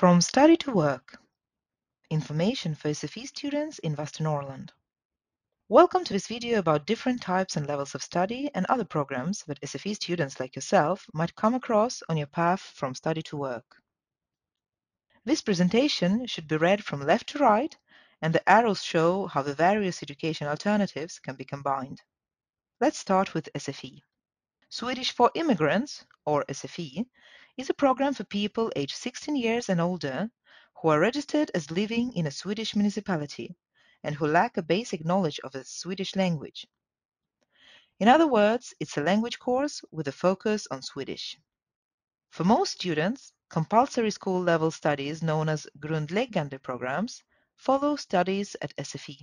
From study to work. Information for SFI students in Västernorrland. Welcome to this video about different types and levels of study and other programs that SFI students like yourself might come across on your path from study to work. This presentation should be read from left to right, and the arrows show how the various education alternatives can be combined. Let's start with SFI. Swedish for Immigrants, or SFI, is a program for people aged 16 years and older who are registered as living in a Swedish municipality and who lack a basic knowledge of the Swedish language. In other words, it's a language course with a focus on Swedish. For most students, compulsory school level studies known as grundläggande programs follow studies at SFI.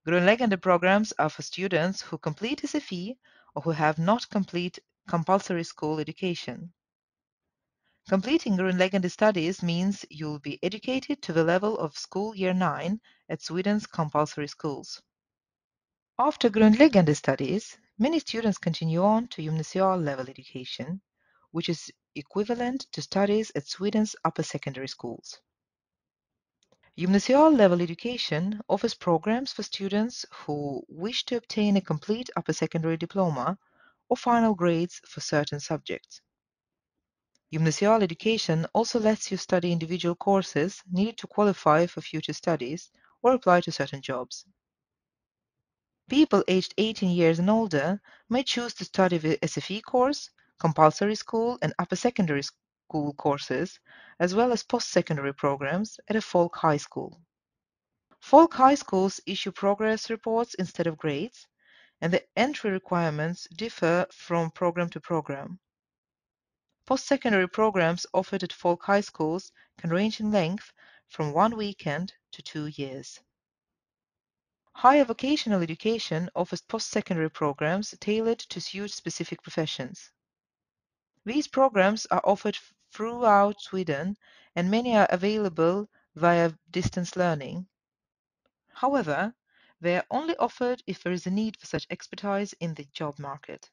Grundläggande programs are for students who complete SFI or who have not complete compulsory school education. Completing grundläggande studies means you'll be educated to the level of school year 9 at Sweden's compulsory schools. After grundläggande studies, many students continue on to gymnasial level education, which is equivalent to studies at Sweden's upper secondary schools. Gymnasial level education offers programs for students who wish to obtain a complete upper secondary diploma or final grades for certain subjects. Gymnasial education also lets you study individual courses needed to qualify for future studies or apply to certain jobs. People aged 18 years and older may choose to study the SFI course, compulsory school and upper secondary school courses, as well as post-secondary programs at a folk high school. Folk high schools issue progress reports instead of grades, and the entry requirements differ from program to program. Post-secondary programs offered at folk high schools can range in length from 1 weekend to 2 years. Higher vocational education offers post-secondary programs tailored to suit specific professions. These programs are offered throughout Sweden, and many are available via distance learning. However, they are only offered if there is a need for such expertise in the job market.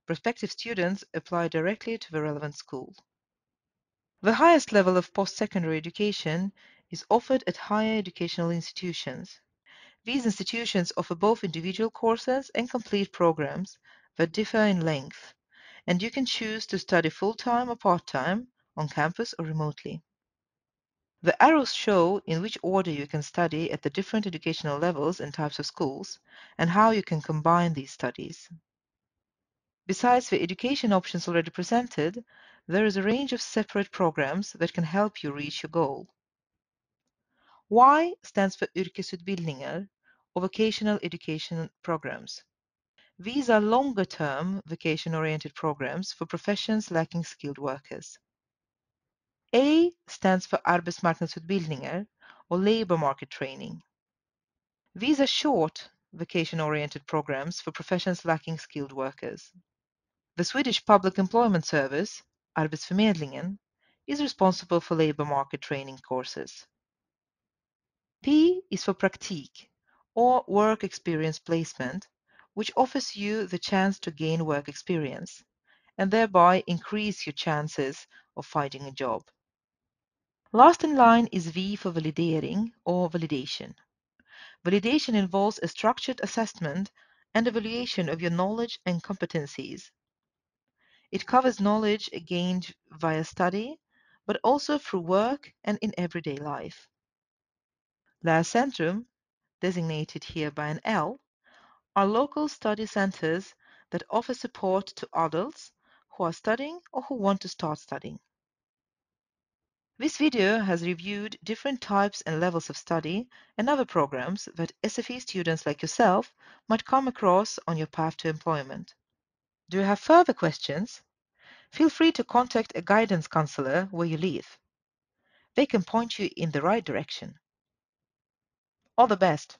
Prospective students apply directly to the relevant school. The highest level of post-secondary education is offered at higher educational institutions. These institutions offer both individual courses and complete programs that differ in length, and you can choose to study full-time or part-time, on campus or remotely. The arrows show in which order you can study at the different educational levels and types of schools, and how you can combine these studies. Besides the education options already presented, there is a range of separate programs that can help you reach your goal. Y stands for yrkesutbildningar, or vocational education programs. These are longer-term vocation-oriented programs for professions lacking skilled workers. A stands for arbetsmarknadsutbildningar, or labor market training. These are short, vocation-oriented programs for professions lacking skilled workers. The Swedish Public Employment Service, Arbetsförmedlingen, is responsible for labor market training courses. P is for praktik, or work experience placement, which offers you the chance to gain work experience, and thereby increase your chances of finding a job. Last in line is V for validering, or validation. Validation involves a structured assessment and evaluation of your knowledge and competencies. It covers knowledge gained via study, but also through work and in everyday life. Lärcentrum, designated here by an L, are local study centers that offer support to adults who are studying or who want to start studying. This video has reviewed different types and levels of study and other programs that SFI students like yourself might come across on your path to employment. Do you have further questions? Feel free to contact a guidance counselor where you live. They can point you in the right direction. All the best!